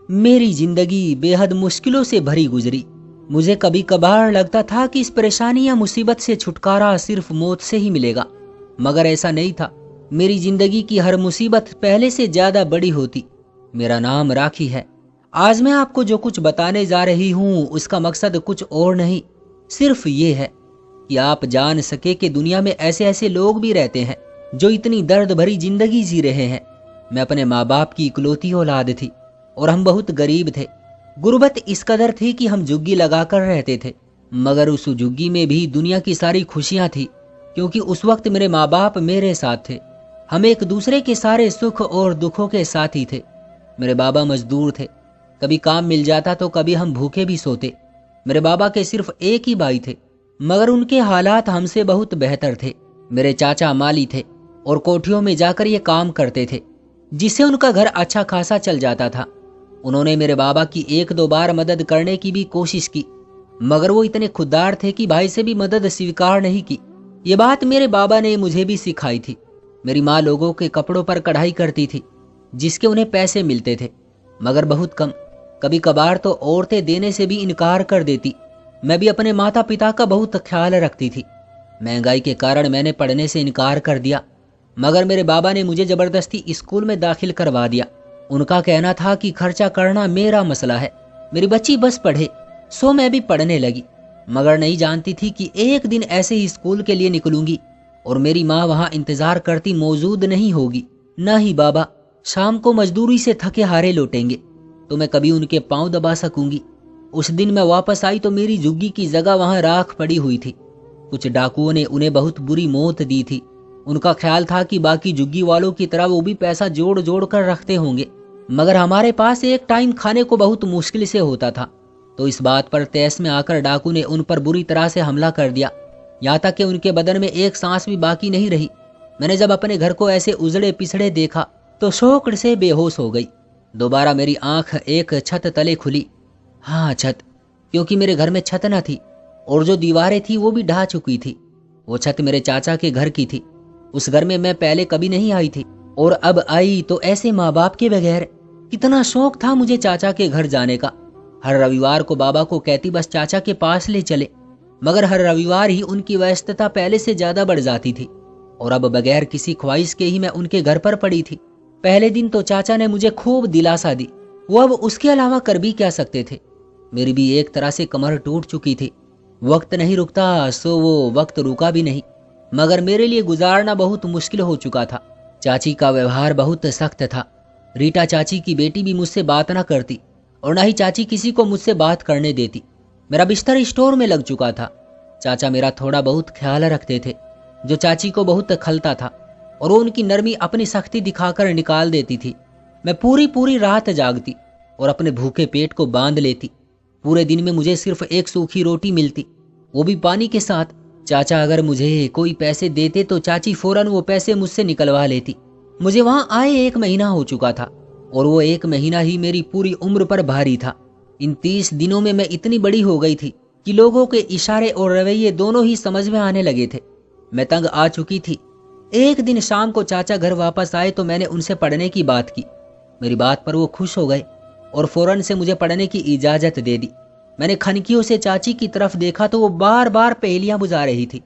मेरी जिंदगी बेहद मुश्किलों से भरी गुजरी। मुझे कभी कभार लगता था कि इस परेशानी या मुसीबत से छुटकारा सिर्फ मौत से ही मिलेगा, मगर ऐसा नहीं था। मेरी जिंदगी की हर मुसीबत पहले से ज्यादा बड़ी होती। मेरा नाम राखी है। आज मैं आपको जो कुछ बताने जा रही हूँ उसका मकसद कुछ और नहीं, सिर्फ ये है कि आप जान सके कि दुनिया में ऐसे ऐसे लोग भी रहते हैं जो इतनी दर्द भरी जिंदगी जी रहे हैं। मैं अपने माँ बाप की इकलौती औलाद थी और हम बहुत गरीब थे। गुर्बत इस कदर थी कि हम झुग्गी लगाकर रहते थे, मगर उस झुग्गी में भी दुनिया की सारी खुशियां थी, क्योंकि उस वक्त मेरे माँ बाप मेरे साथ थे। हम एक दूसरे के सारे सुख और दुखों के साथी थे। मेरे बाबा मजदूर थे, कभी काम मिल जाता तो कभी हम भूखे भी सोते। मेरे बाबा के सिर्फ एक ही भाई थे, मगर उनके हालात हमसे बहुत बेहतर थे। मेरे चाचा माली थे और कोठियों में जाकर ये काम करते थे, जिससे उनका घर अच्छा खासा चल जाता था। उन्होंने मेरे बाबा की एक दो बार मदद करने की भी कोशिश की, मगर वो इतने खुददार थे कि भाई से भी मदद स्वीकार नहीं की। ये बात मेरे बाबा ने मुझे भी सिखाई थी। मेरी माँ लोगों के कपड़ों पर कढ़ाई करती थी, जिसके उन्हें पैसे मिलते थे, मगर बहुत कम। कभी कभार तो औरतें देने से भी इनकार कर देती। मैं भी अपने माता पिता का बहुत ख्याल रखती थी। महंगाई के कारण मैंने पढ़ने से इनकार कर दिया, मगर मेरे बाबा ने मुझे जबरदस्ती स्कूल में दाखिल करवा दिया। उनका कहना था कि खर्चा करना मेरा मसला है, मेरी बच्ची बस पढ़े। सो मैं भी पढ़ने लगी, मगर नहीं जानती थी कि एक दिन ऐसे ही स्कूल के लिए निकलूंगी और मेरी माँ वहां इंतजार करती मौजूद नहीं होगी। न ही बाबा शाम को मजदूरी से थके हारे लौटेंगे तो मैं कभी उनके पांव दबा सकूंगी। उस दिन मैं वापस आई तो मेरी झुग्गी की जगह वहां राख पड़ी हुई थी। कुछ डाकुओं ने उन्हें बहुत बुरी मौत दी थी। उनका ख्याल था कि बाकी झुग्गी वालों की तरह वो भी पैसा जोड़ जोड़ कर रखते होंगे, मगर हमारे पास एक टाइम खाने को बहुत मुश्किल से होता था। तो इस बात पर तैस में आकर डाकू ने उन पर बुरी तरह से हमला कर दिया, यहाँ तक कि उनके बदन में एक सांस भी बाकी नहीं रही। मैंने जब अपने घर को ऐसे उजड़े पिछड़े देखा तो शौक से बेहोश हो गई। दोबारा मेरी आंख एक छत तले खुली। हाँ, छत, क्योंकि मेरे घर में छत न थी और जो दीवारें थी वो भी ढह चुकी थी। वो छत मेरे चाचा के घर की थी। उस घर में मैं पहले कभी नहीं आई थी और अब आई तो ऐसे माँ बाप के बगैर। कितना शौक था मुझे चाचा के घर जाने का। हर रविवार को बाबा को कहती बस चाचा के पास ले चले, मगर हर रविवार ही उनकी व्यस्तता पहले से ज्यादा बढ़ जाती थी और अब बगैर किसी ख्वाहिश के ही मैं उनके घर पर पड़ी थी। पहले दिन तो चाचा ने मुझे खूब दिलासा दी, वो अब उसके अलावा कर भी क्या सकते थे। मेरी भी एक तरह से कमर टूट चुकी थी। वक्त नहीं रुकता सो वो वक्त रुका भी नहीं, मगर मेरे लिए गुजारना बहुत मुश्किल हो चुका था। चाची का व्यवहार बहुत सख्त था। रीटा चाची की बेटी भी मुझसे बात ना करती और ना ही चाची किसी को मुझसे बात करने देती। मेरा बिस्तर स्टोर में लग चुका था। चाचा मेरा थोड़ा बहुत ख्याल रखते थे, जो चाची को बहुत खलता था और वो उनकी नरमी अपनी सख्ती दिखाकर निकाल देती थी। मैं पूरी पूरी रात जागती और अपने भूखे पेट को बांध लेती। पूरे दिन में मुझे सिर्फ एक सूखी रोटी मिलती, वो भी पानी के साथ। चाचा अगर मुझे कोई पैसे देते तो चाची फौरन वो पैसे मुझसे निकलवा लेती। मुझे वहां आए 1 महीना हो चुका था और वो 1 महीना ही मेरी पूरी उम्र पर भारी था। इन 30 दिनों में मैं इतनी बड़ी हो गई थी कि लोगों के इशारे और रवैये दोनों ही समझ में आने लगे थे। मैं तंग आ चुकी थी। एक दिन शाम को चाचा घर वापस आए तो मैंने उनसे पढ़ने की बात की। मेरी बात पर वो खुश हो गए और फौरन से मुझे पढ़ने की इजाजत दे दी। मैंने खनकियों से चाची की तरफ देखा तो वो बार बार पहेलियां बुझा रही थी,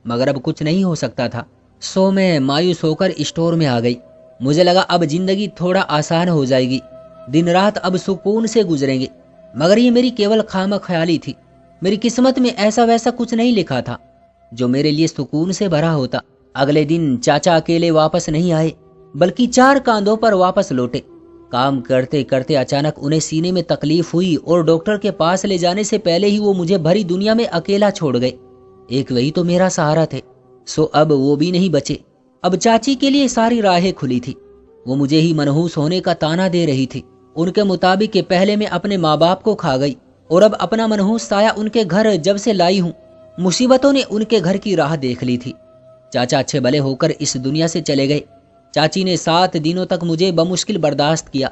मगर अब कुछ नहीं हो सकता था। सो मैं मायूस होकर स्टोर में आ गई। मुझे लगा अब जिंदगी थोड़ा आसान हो जाएगी, दिन रात अब सुकून से गुजरेंगे, मगर ये मेरी केवल खामख्याली थी। मेरी किस्मत में ऐसा वैसा कुछ नहीं लिखा था जो मेरे लिए सुकून से भरा होता। अगले दिन चाचा अकेले वापस नहीं आए, बल्कि 4 कांधों पर वापस लौटे। काम करते करते अचानक उन्हें सीने में तकलीफ हुई और डॉक्टर के पास ले जाने से पहले ही वो मुझे भरी दुनिया में अकेला छोड़ गए। एक वही तो मेरा सहारा थे, सो अब वो भी नहीं बचे। अब चाची के लिए सारी राहें खुली थी। वो मुझे ही मनहूस होने का ताना दे रही थी। उनके मुताबिक के पहले मैं अपने माँ बाप को खा गई और अब अपना मनहूस साया उनके घर जब से लाई हूँ, मुसीबतों ने उनके घर की राह देख ली थी। चाचा अच्छे भले होकर इस दुनिया से चले गए। चाची ने 7 दिनों तक मुझे बमुश्किल बर्दाश्त किया।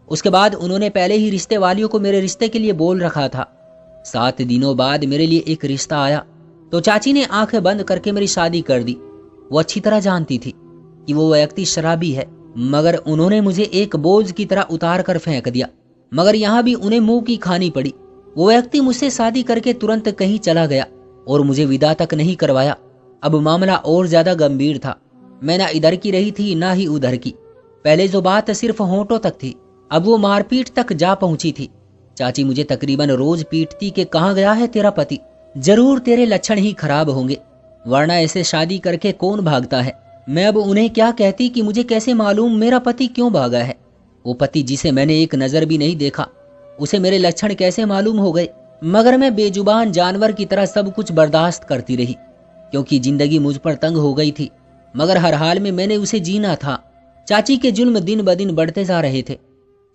उसके बाद उन्होंने पहले ही रिश्ते वालियों को मेरे रिश्ते के लिए बोल रखा था। 7 दिनों बाद मेरे लिए एक रिश्ता आया तो चाची ने आंखें बंद करके मेरी शादी कर दी। वो अच्छी तरह जानती थी कि वो व्यक्ति शराबी है, मगर उन्होंने मुझे एक बोझ की तरह उतार कर फेंक दिया। मगर यहाँ भी उन्हें मुंह की खानी पड़ी। वो व्यक्ति मुझसे शादी करके तुरंत कहीं चला गया और मुझे विदा तक नहीं करवाया। अब मामला और ज्यादा गंभीर था। मैं ना इधर की रही थी ना ही उधर की। पहले जो बात सिर्फ होंठों तक थी, अब वो मारपीट तक जा पहुंची थी। चाची मुझे तकरीबन रोज पीटती कि कहाँ गया है तेरा पति, जरूर तेरे लक्षण ही खराब होंगे, वरना ऐसे शादी करके कौन भागता है। मैं अब उन्हें क्या कहती कि मुझे कैसे मालूम मेरा पति क्यों भागा है। वो पति जिसे मैंने एक नजर भी नहीं देखा, उसे मेरे लक्षण कैसे मालूम हो गए। मगर मैं बेजुबान जानवर की तरह सब कुछ बर्दाश्त करती रही, क्योंकि जिंदगी मुझ पर तंग हो गई थी। मगर हर हाल में मैंने उसे जीना था। चाची के जुल्म दिन ब दिन बढ़ते जा रहे थे।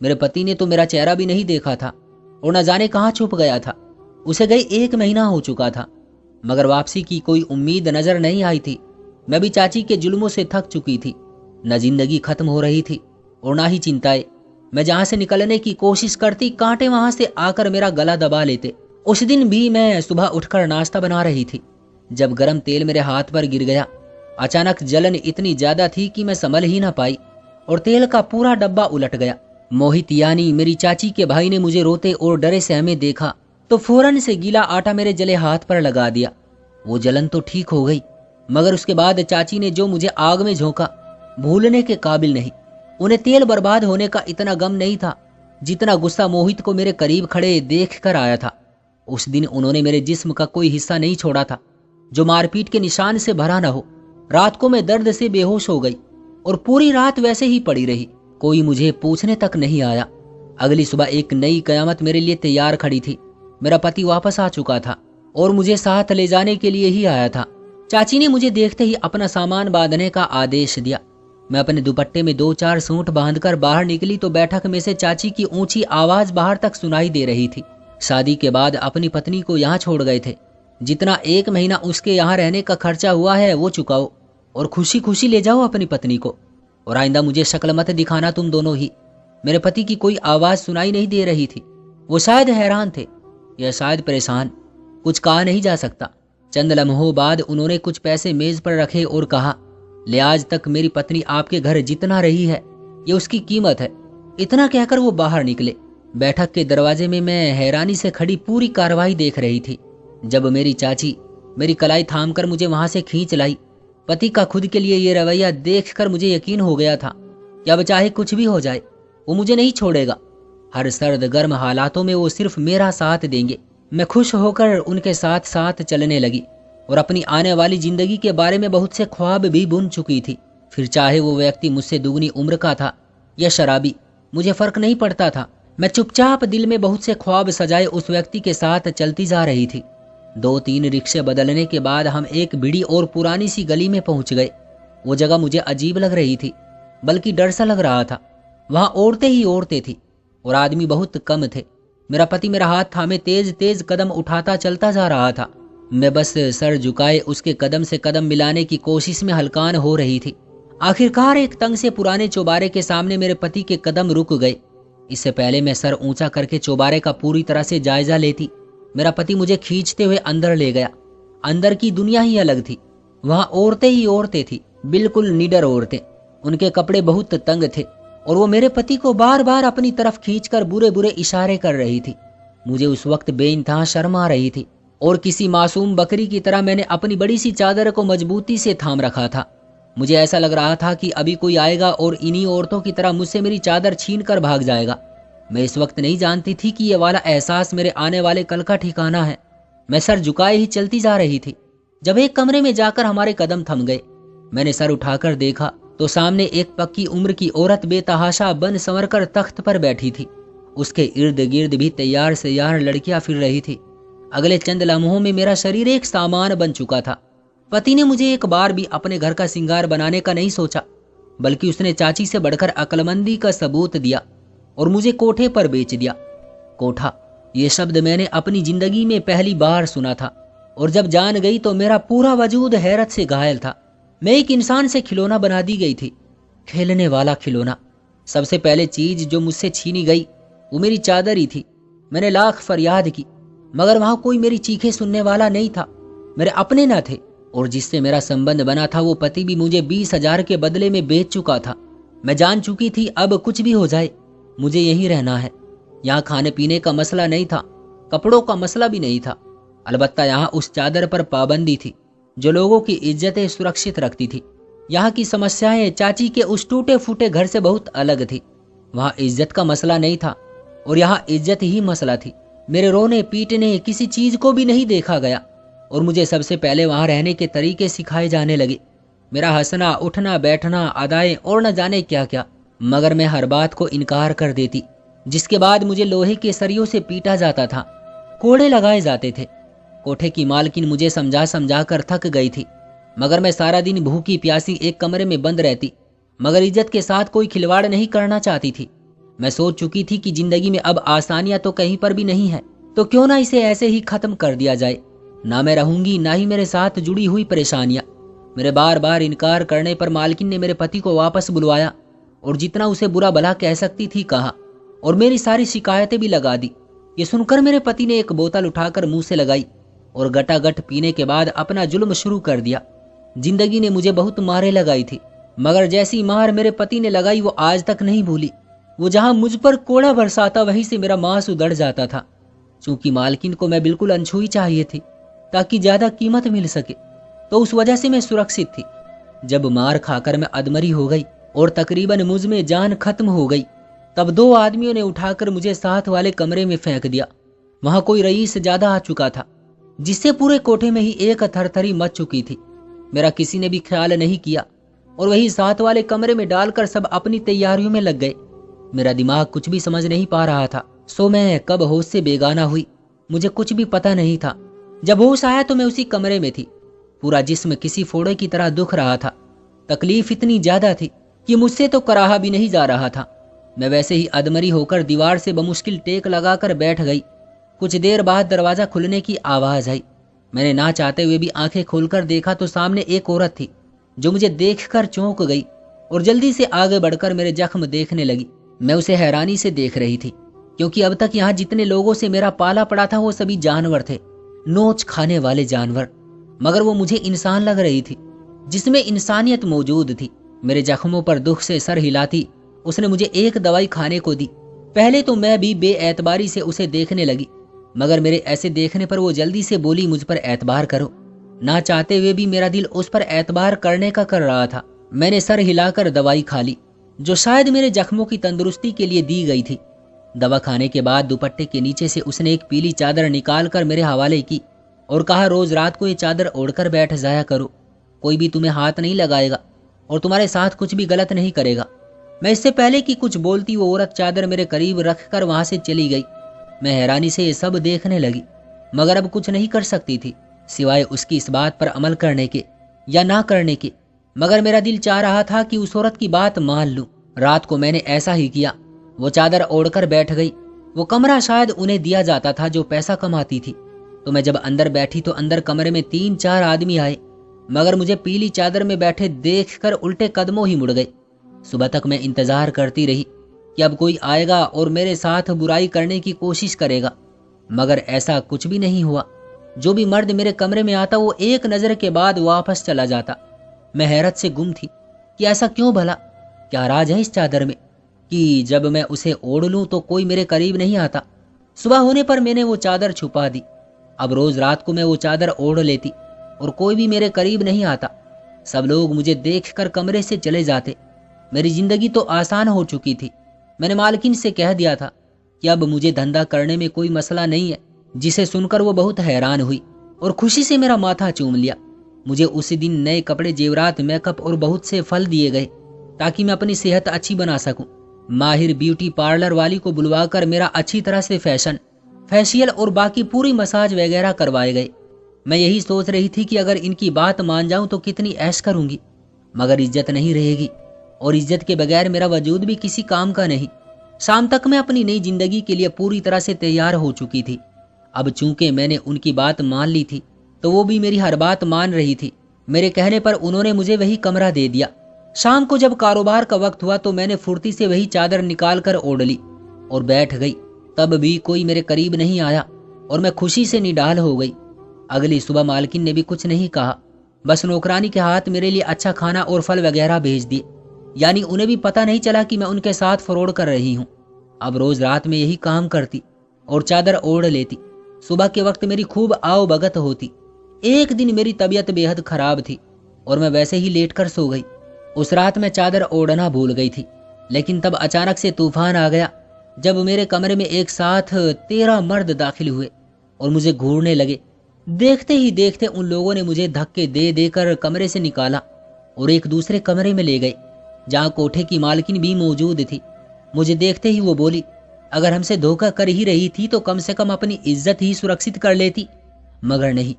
मेरे पति ने तो मेरा चेहरा भी नहीं देखा था और न जाने कहाँ छुप गया था। उसे गई 1 महीना हो चुका था, मगर वापसी की कोई उम्मीद नजर नहीं आई थी। मैं भी चाची के जुल्मों से थक चुकी थी। न जिंदगी खत्म हो रही थी और ना ही चिंताएं। मैं जहां से निकलने की कोशिश करती, कांटे वहां से आकर मेरा गला दबा लेते। उस दिन भी मैं सुबह उठकर नाश्ता बना रही थी, जब गर्म तेल मेरे हाथ पर गिर गया। अचानक जलन इतनी ज्यादा थी कि मैं संभल ही ना पाई और तेल का पूरा डब्बा उलट गया। मोहित यानी मेरी चाची के भाई ने मुझे रोते और डरे सहमे देखा तो फौरन से गीला आटा मेरे जले हाथ पर लगा दिया। वो जलन तो ठीक हो गई, मगर उसके बाद चाची ने जो मुझे आग में झोंका, भूलने के काबिल नहीं। उन्हें तेल बर्बाद होने का इतना गम नहीं था जितना गुस्सा मोहित को मेरे करीब खड़े देख कर आया था। उस दिन उन्होंने मेरे जिस्म का कोई हिस्सा नहीं छोड़ा था जो मारपीट के निशान से भरा न हो। रात को मैं दर्द से बेहोश हो गई और पूरी रात वैसे ही पड़ी रही। कोई मुझे पूछने तक नहीं आया। अगली सुबह एक नई कयामत मेरे लिए तैयार खड़ी थी। मेरा पति वापस आ चुका था और मुझे साथ ले जाने के लिए ही आया था। चाची ने मुझे देखते ही अपना सामान बांधने का आदेश दिया। मैं अपने दुपट्टे में 2-4 सूंठ बांधकर बाहर निकली तो बैठक में से चाची की ऊंची आवाज बाहर तक सुनाई दे रही थी। शादी के बाद अपनी पत्नी को यहाँ छोड़ गए थे। जितना 1 महीना उसके यहाँ रहने का खर्चा हुआ है वो चुकाओ और खुशी खुशी ले जाओ अपनी पत्नी को, और आइंदा मुझे शक्ल मत दिखाना तुम दोनों ही। मेरे पति की कोई आवाज सुनाई नहीं दे रही थी। वो शायद हैरान थे या शायद परेशान, कुछ कहा नहीं जा सकता। चंद लम्हों बाद उन्होंने कुछ पैसे मेज पर रखे और कहा, ले आज तक मेरी पत्नी आपके घर जितना रही है ये उसकी कीमत है। इतना कहकर वो बाहर निकले। बैठक के दरवाजे में मैं हैरानी से खड़ी पूरी कार्रवाई देख रही थी जब मेरी चाची मेरी कलाई थामकर मुझे वहां से खींच लाई। पति का खुद के लिए ये रवैया देखकर मुझे यकीन हो गया था कि अब चाहे कुछ भी हो जाए वो मुझे नहीं छोड़ेगा। हर सर्द गर्म हालातों में वो सिर्फ मेरा साथ देंगे। मैं खुश होकर उनके साथ साथ चलने लगी और अपनी आने वाली जिंदगी के बारे में बहुत से ख्वाब भी बुन चुकी थी। फिर चाहे वो व्यक्ति मुझसे दुगनी उम्र का था या शराबी, मुझे फर्क नहीं पड़ता था। मैं चुपचाप दिल में बहुत से ख्वाब सजाए उस व्यक्ति के साथ चलती जा रही थी। 2-3 रिक्शे बदलने के बाद हम एक बिड़ी और पुरानी सी गली में पहुंच गए। वो जगह मुझे अजीब लग रही थी, बल्कि डर सा लग रहा था। वहां औरतें ही औरतें थी और आदमी बहुत कम थे। मेरा पति मेरा हाथ थामे तेज तेज कदम उठाता चलता जा रहा था। मैं बस सर झुकाए उसके कदम से कदम मिलाने की कोशिश में हलकान हो रही थी। आखिरकार एक तंग से पुराने चौबारे के सामने मेरे पति के कदम रुक गए। इससे पहले मैं सर ऊंचा करके चौबारे का पूरी तरह से जायजा लेती, मेरा पति मुझे खींचते हुए अंदर ले गया। अंदर की दुनिया ही अलग थी। वहां औरतें ही औरतें थी, बिल्कुल निडर औरतें। उनके कपड़े बहुत तंग थे और वो मेरे पति को बार बार अपनी तरफ खींचकर बुरे बुरे इशारे कर रही थी। मुझे उस वक्त बेइंतहा शर्म आ रही थी और किसी मासूम बकरी की तरह मैंने अपनी बड़ी सी चादर को मजबूती से थाम रखा था। मुझे ऐसा लग रहा था कि अभी कोई आएगा और इन्हीं औरतों की तरह मुझसे मेरी चादर छीन कर भाग जाएगा। मैं इस वक्त नहीं जानती थी कि ये वाला एहसास मेरे आने वाले कल का ठिकाना है। मैं सर झुकाए ही चलती जा रही थी जब एक कमरे में जाकर हमारे कदम थम गए। मैंने सर उठाकर देखा तो सामने एक पक्की उम्र की औरत बेतहाशा बन संवर कर तख्त पर बैठी थी। उसके इर्द गिर्द भी तैयार से यार लड़कियां फिर रही थी। अगले चंद लम्हों में मेरा शरीर एक सामान बन चुका था। पति ने मुझे एक बार भी अपने घर का सिंगार बनाने का नहीं सोचा, बल्कि उसने चाची से बढ़कर अक्लमंदी का सबूत दिया और मुझे कोठे पर बेच दिया। कोठा, ये शब्द मैंने अपनी जिंदगी में पहली बार सुना था और जब जान गई तो मेरा पूरा वजूद हैरत से घायल था। मैं एक इंसान से खिलौना बना दी गई थी, खेलने वाला खिलौना। सबसे पहले चीज जो मुझसे छीनी गई वो मेरी चादर ही थी। मैंने लाख फरियाद की, मगर वहां कोई मेरी चीखें सुनने वाला नहीं था। मेरे अपने न थे और जिससे मेरा संबंध बना था वो पति भी मुझे 20,000 के बदले में बेच चुका था। मैं जान चुकी थी अब कुछ भी हो जाए मुझे यहीं रहना है। यहाँ खाने पीने का मसला नहीं था, कपड़ों का मसला भी नहीं था। अलबत्ता यहाँ उस चादर पर पाबंदी थी जो लोगों की इज्जतें सुरक्षित रखती थी। यहाँ की समस्याएं चाची के उस टूटे फूटे घर से बहुत अलग थी। वहाँ इज्जत का मसला नहीं था और यहाँ इज्जत ही मसला थी। मेरे रोने पीटने किसी चीज को भी नहीं देखा गया और मुझे सबसे पहले वहाँ रहने के तरीके सिखाए जाने लगे। मेरा हंसना, उठना, बैठना, अदाएं और न जाने क्या क्या, मगर मैं हर बात को इनकार कर देती, जिसके बाद मुझे लोहे के सरियों से पीटा जाता था, कोड़े लगाए जाते थे। कोठे की मालकिन मुझे समझा समझा कर थक गई थी, मगर मैं सारा दिन भूखी प्यासी एक कमरे में बंद रहती, मगर इज्जत के साथ कोई खिलवाड़ नहीं करना चाहती थी। मैं सोच चुकी थी कि जिंदगी में अब आसानियां तो कहीं पर भी नहीं है, तो क्यों ना इसे ऐसे ही खत्म कर दिया जाए। ना मैं रहूंगी, ना ही मेरे साथ जुड़ी हुई परेशानियां। मेरे बार बार इनकार करने पर मालकिन ने मेरे पति को वापस बुलवाया और जितना उसे बुरा भला कह सकती थी कहा और मेरी सारी शिकायतें भी लगा दी। ये सुनकर मेरे पति ने एक बोतल उठाकर मुंह से लगाई और गटागट पीने के बाद अपना जुल्म शुरू कर दिया। जिंदगी ने मुझे बहुत मारे लगाई थी, मगर जैसी मार मेरे पति ने लगाई वो आज तक नहीं भूली। वो जहां मुझ पर कोड़ा बरसाता वहीं से मेरा मांस उधड़ जाता था। चूंकि मालकिन को मैं बिल्कुल अनछुई चाहिए थी ताकि ज्यादा कीमत मिल सके, तो उस वजह से मैं सुरक्षित थी। जब मार खाकर मैं अधमरी हो गई और तकरीबन मुझ में जान खत्म हो गई, तब 2 आदमियों ने उठाकर मुझे साथ वाले कमरे में फेंक दिया। वहां कोई रईस ज्यादा आ चुका था, जिससे पूरे कोठे में ही एक थरथरी मच चुकी थी। मेरा किसी ने भी ख्याल नहीं किया और वही साथ वाले कमरे में डालकर सब अपनी तैयारियों में लग गए। मेरा दिमाग कुछ भी समझ नहीं पा रहा था, सो मैं कब होश से बेगाना हुई मुझे कुछ भी पता नहीं था। जब होश आया तो मैं उसी कमरे में थी। पूरा जिस्म किसी फोड़े की तरह दुख रहा था। तकलीफ इतनी ज्यादा थी कि मुझसे तो कराहा भी नहीं जा रहा था। मैं वैसे ही अधमरी होकर दीवार से बमुश्किल टेक लगाकर बैठ गई। कुछ देर बाद दरवाजा खुलने की आवाज आई। मैंने ना चाहते हुए भी आंखें खोलकर देखा तो सामने एक औरत थी जो मुझे देखकर चौंक गई और जल्दी से आगे बढ़कर मेरे जख्म देखने लगी। मैं उसे हैरानी से देख रही थी, क्योंकि अब तक यहाँ जितने लोगों से मेरा पाला पड़ा था वो सभी जानवर थे, नोच खाने वाले जानवर, मगर वो मुझे इंसान लग रही थी, जिसमें इंसानियत मौजूद थी। मेरे जख्मों पर दुख से सर हिलाती उसने मुझे एक दवाई खाने को दी। पहले तो मैं भी बेएतबारी से उसे देखने लगी, मगर मेरे ऐसे देखने पर वो जल्दी से बोली, मुझ पर एतबार करो। ना चाहते हुए भी मेरा दिल उस पर एतबार करने का कर रहा था। मैंने सर हिलाकर दवाई खा ली, जो शायद मेरे जख्मों की तंदुरुस्ती के लिए दी गई थी। दवा खाने के बाद दुपट्टे के नीचे से उसने एक पीली चादर निकाल कर मेरे हवाले की और कहा, रोज रात को ये चादर ओढ़कर बैठ जाया करो, कोई भी तुम्हें हाथ नहीं लगाएगा और तुम्हारे साथ कुछ भी गलत नहीं करेगा। मैं इससे पहले कि कुछ बोलती वो औरत चादर मेरे करीब रखकर वहां से चली गई। मैं हैरानी से ये सब देखने लगी, मगर अब कुछ नहीं कर सकती थी सिवाय उसकी इस बात पर अमल करने के या ना करने के। मगर मेरा दिल चाह रहा था कि उस औरत की बात मान लूं। रात को मैंने ऐसा ही किया। वो चादर ओढ़कर बैठ गई। वो कमरा शायद उन्हें दिया जाता था जो पैसा कमाती थी। तो मैं जब अंदर बैठी तो अंदर कमरे में 3-4 आदमी आए, मगर मुझे पीली चादर में बैठे देखकर उल्टे कदमों ही मुड़ गए। सुबह तक मैं इंतजार करती रही कि अब कोई आएगा और मेरे साथ बुराई करने की कोशिश करेगा, मगर ऐसा कुछ भी नहीं हुआ। जो भी मर्द मेरे कमरे में आता वो एक नजर के बाद वापस चला जाता। मैं हैरत से गुम थी कि ऐसा क्यों भला, क्या राज है इस चादर में कि जब मैं उसे ओढ़ लूं तो कोई मेरे करीब नहीं आता। सुबह होने पर मैंने वो चादर छुपा दी। अब रोज रात को मैं वो चादर ओढ़ लेती और कोई भी मेरे करीब नहीं आता। सब लोग मुझे देखकर कमरे से चले जाते। मेरी जिंदगी तो आसान हो चुकी थी। मैंने मालकिन से कह दिया था कि अब मुझे धंधा करने में कोई मसला नहीं है, जिसे सुनकर वो बहुत हैरान हुई और खुशी से मेरा माथा चूम लिया। मुझे उसी दिन नए कपड़े, जेवरात, मेकअप और बहुत से फल दिए गए ताकि मैं अपनी सेहत अच्छी बना सकूं। माहिर ब्यूटी पार्लर वाली को बुलवाकर मेरा अच्छी तरह से फेशियल और बाकी पूरी मसाज वगैरह करवाए गए। मैं यही सोच रही थी कि अगर इनकी बात मान जाऊं तो कितनी ऐश करूंगी, मगर इज्जत नहीं रहेगी और इज्जत के बगैर मेरा वजूद भी किसी काम का नहीं। शाम तक मैं अपनी नई जिंदगी के लिए पूरी तरह से तैयार हो चुकी थी। अब चूंकि मैंने उनकी बात मान ली थी तो वो भी मेरी हर बात मान रही थी। मेरे कहने पर उन्होंने मुझे वही कमरा दे दिया। शाम को जब कारोबार का वक्त हुआ तो मैंने फुर्ती से वही चादर निकाल कर ओढ़ ली और बैठ गई। तब भी कोई मेरे करीब नहीं आया और मैं खुशी से निडाल हो गई। अगली सुबह मालकिन ने भी कुछ नहीं कहा, बस नौकरानी के हाथ मेरे लिए अच्छा खाना और फल वगैरह भेज दिए। यानी उन्हें भी पता नहीं चला कि मैं उनके साथ फरोड कर रही हूँ। अब रोज रात में यही काम करती और चादर ओढ़ लेती। सुबह के वक्त मेरी खूब आओ भगत होती। एक दिन मेरी तबीयत बेहद खराब थी और मैं वैसे ही लेटकर सो गई। उस रात मैं चादर ओढ़ना भूल गई थी, लेकिन तब अचानक से तूफान आ गया जब मेरे कमरे में एक साथ 13 मर्द दाखिल हुए और मुझे घूरने लगे। देखते ही देखते उन लोगों ने मुझे धक्के दे देकर कमरे से निकाला और एक दूसरे कमरे में ले गए जहाँ कोठे की मालकिन भी मौजूद थी। मुझे देखते ही वो बोली, अगर हमसे धोखा कर ही रही थी तो कम से कम अपनी इज्जत ही सुरक्षित कर लेती, मगर नहीं।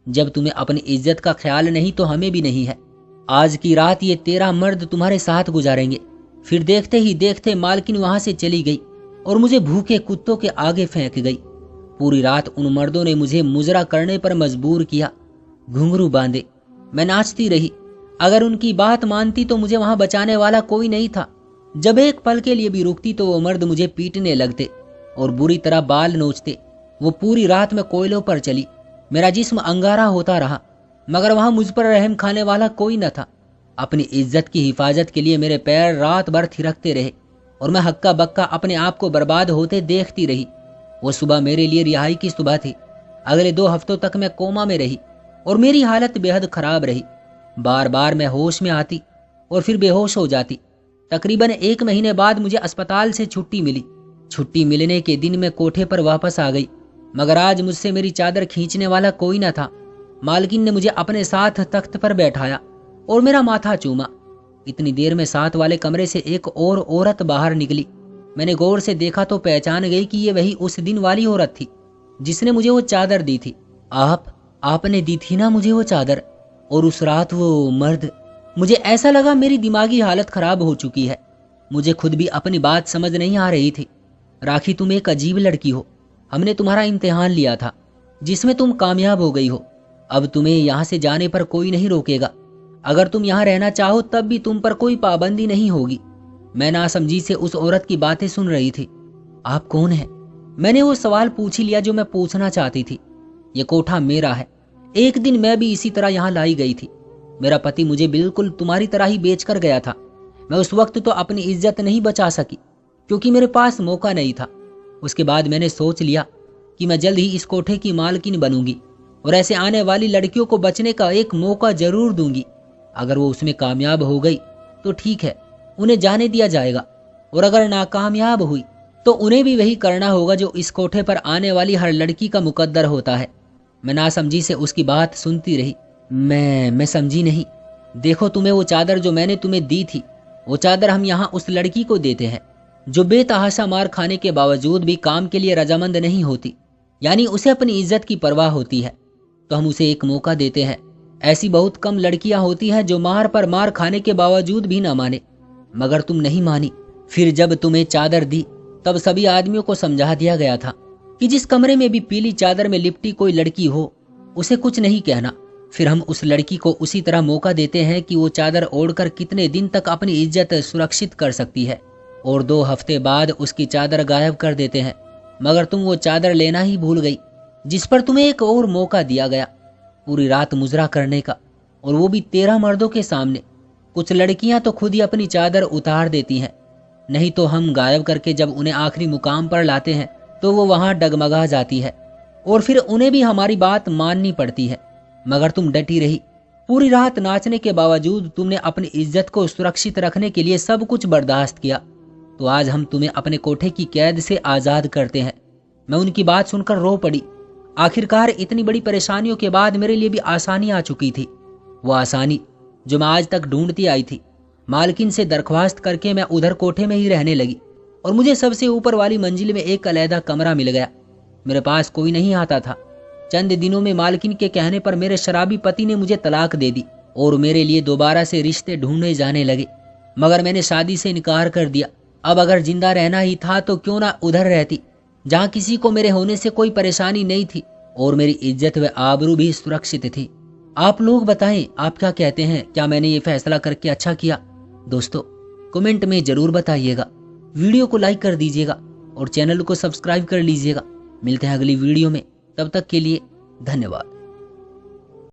जब तुम्हें अपनी इज्जत का ख्याल नहीं तो हमें भी नहीं है। आज की रात ये 13 मर्द तुम्हारे साथ गुजारेंगे। फिर देखते ही देखते मालकिन वहां से चली गई और मुझे भूखे कुत्तों के आगे फेंक गई। पूरी रात उन मर्दों ने मुझे मुजरा करने पर मजबूर किया। घुंघरू बांधे, मैं नाचती रही। अगर उनकी बात मानती तो मुझे वहां बचाने वाला कोई नहीं था। जब एक पल के लिए भी रुकती तो वो मर्द मुझे पीटने लगते और बुरी तरह बाल नोचते। वो पूरी रात में कोयलों पर चली। मेरा जिस्म अंगारा होता रहा, मगर वहां मुझ पर रहम खाने वाला कोई न था। अपनी इज्जत की हिफाजत के लिए मेरे पैर रात भर थिरकते रहे और मैं हक्का बक्का अपने आप को बर्बाद होते देखती रही। वो सुबह मेरे लिए रिहाई की सुबह थी। अगले 2 हफ्तों तक मैं कोमा में रही और मेरी हालत बेहद खराब रही। बार बार मैं होश में आती और फिर बेहोश हो जाती। तकरीबन 1 महीने बाद मुझे अस्पताल से छुट्टी मिली। छुट्टी मिलने के दिन मैं कोठे पर वापस आ गई, मगर आज मुझसे मेरी चादर खींचने वाला कोई न था। मालकिन ने मुझे अपने साथ तख्त पर बैठाया और मेरा माथा चूमा। इतनी देर में साथ वाले कमरे से एक और औरत बाहर निकली। मैंने गौर से देखा तो पहचान गई कि ये वही उस दिन वाली औरत थी जिसने मुझे वो चादर दी थी। आपने दी थी ना मुझे वो चादर, और उस रात वो मर्द। मुझे ऐसा लगा मेरी दिमागी हालत खराब हो चुकी है। मुझे खुद भी अपनी बात समझ नहीं आ रही थी। राखी, तुम एक अजीब लड़की हो। हमने तुम्हारा इम्तिहान लिया था जिसमें तुम कामयाब हो गई हो। अब तुम्हें यहाँ से जाने पर कोई नहीं रोकेगा। अगर तुम यहाँ रहना चाहो तब भी तुम पर कोई पाबंदी नहीं होगी। मैं नासमझी से उस औरत की बातें सुन रही थी। आप कौन हैं? मैंने वो सवाल पूछ ही लिया जो मैं पूछना चाहती थी। ये कोठा मेरा है। एक दिन मैं भी इसी तरह यहाँ लाई गई थी। मेरा पति मुझे बिल्कुल तुम्हारी तरह ही बेच कर गया था। मैं उस वक्त तो अपनी इज्जत नहीं बचा सकी क्योंकि मेरे पास मौका नहीं था। उसके बाद मैंने सोच लिया कि मैं जल्द ही इस कोठे की मालकिन बनूंगी और ऐसे आने वाली लड़कियों को बचने का एक मौका जरूर दूंगी। अगर वो उसमें कामयाब हो गई तो ठीक है, उन्हें जाने दिया जाएगा, और अगर नाकामयाब हुई तो उन्हें भी वही करना होगा जो इस कोठे पर आने वाली हर लड़की का मुकद्दर होता है। मैं नासमझी से उसकी बात सुनती रही। मैं समझी नहीं। देखो, तुम्हें वो चादर जो मैंने तुम्हें दी थी, वो चादर हम यहाँ उस लड़की को देते हैं जो बेतहाशा मार खाने के बावजूद भी काम के लिए रजामंद नहीं होती, यानी उसे अपनी इज्जत की परवाह होती है। तो हम उसे एक मौका देते हैं। ऐसी बहुत कम लड़कियां होती हैं जो मार पर मार खाने के बावजूद भी ना माने, मगर तुम नहीं मानी। फिर जब तुम्हें चादर दी तब सभी आदमियों को समझा दिया गया था कि जिस कमरे में भी पीली चादर में लिपटी कोई लड़की हो उसे कुछ नहीं कहना। फिर हम उस लड़की को उसी तरह मौका देते हैं कि वो चादर ओढ़कर कितने दिन तक अपनी इज्जत सुरक्षित कर सकती है, और 2 हफ्ते बाद उसकी चादर गायब कर देते हैं। मगर तुम वो चादर लेना ही भूल गई जिस पर तुम्हें एक और मौका दिया गया, पूरी रात मुजरा करने का, और वो भी 13 मर्दों के सामने। कुछ लड़कियां तो खुद ही अपनी चादर उतार देती हैं, नहीं तो हम गायब करके जब उन्हें आखिरी मुकाम पर लाते हैं तो वो वहां डगमगा जाती है और फिर उन्हें भी हमारी बात माननी पड़ती है। मगर तुम डटी रही। पूरी रात नाचने के बावजूद तुमने अपनी इज्जत को सुरक्षित रखने के लिए सब कुछ बर्दाश्त किया। तो आज हम तुम्हें अपने कोठे की कैद से आजाद करते हैं। मैं उनकी बात सुनकर रो पड़ी। आखिरकार इतनी बड़ी परेशानियों के बाद मेरे लिए भी आसानी आ चुकी थी, वो आसानी जो मैं आज तक ढूंढती आई थी। मालकिन से दरख्वास्त करके मैं उधर कोठे में ही रहने लगी और मुझे सबसे ऊपर वाली मंजिल में एक अलहदा कमरा मिल गया। मेरे पास कोई नहीं आता था। चंद दिनों में मालकिन के कहने पर मेरे शराबी पति ने मुझे तलाक दे दी और मेरे लिए दोबारा से रिश्ते ढूंढने जाने लगे, मगर मैंने शादी से इनकार कर दिया। अब अगर जिंदा रहना ही था तो क्यों ना उधर रहती जहाँ किसी को मेरे होने से कोई परेशानी नहीं थी और मेरी इज्जत व आबरू भी सुरक्षित थी। आप लोग बताएं, आप क्या कहते हैं? क्या मैंने ये फैसला करके अच्छा किया? दोस्तों, कमेंट में जरूर बताइएगा। वीडियो को लाइक कर दीजिएगा और चैनल को सब्सक्राइब कर लीजिएगा। मिलते हैं अगली वीडियो में, तब तक के लिए धन्यवाद।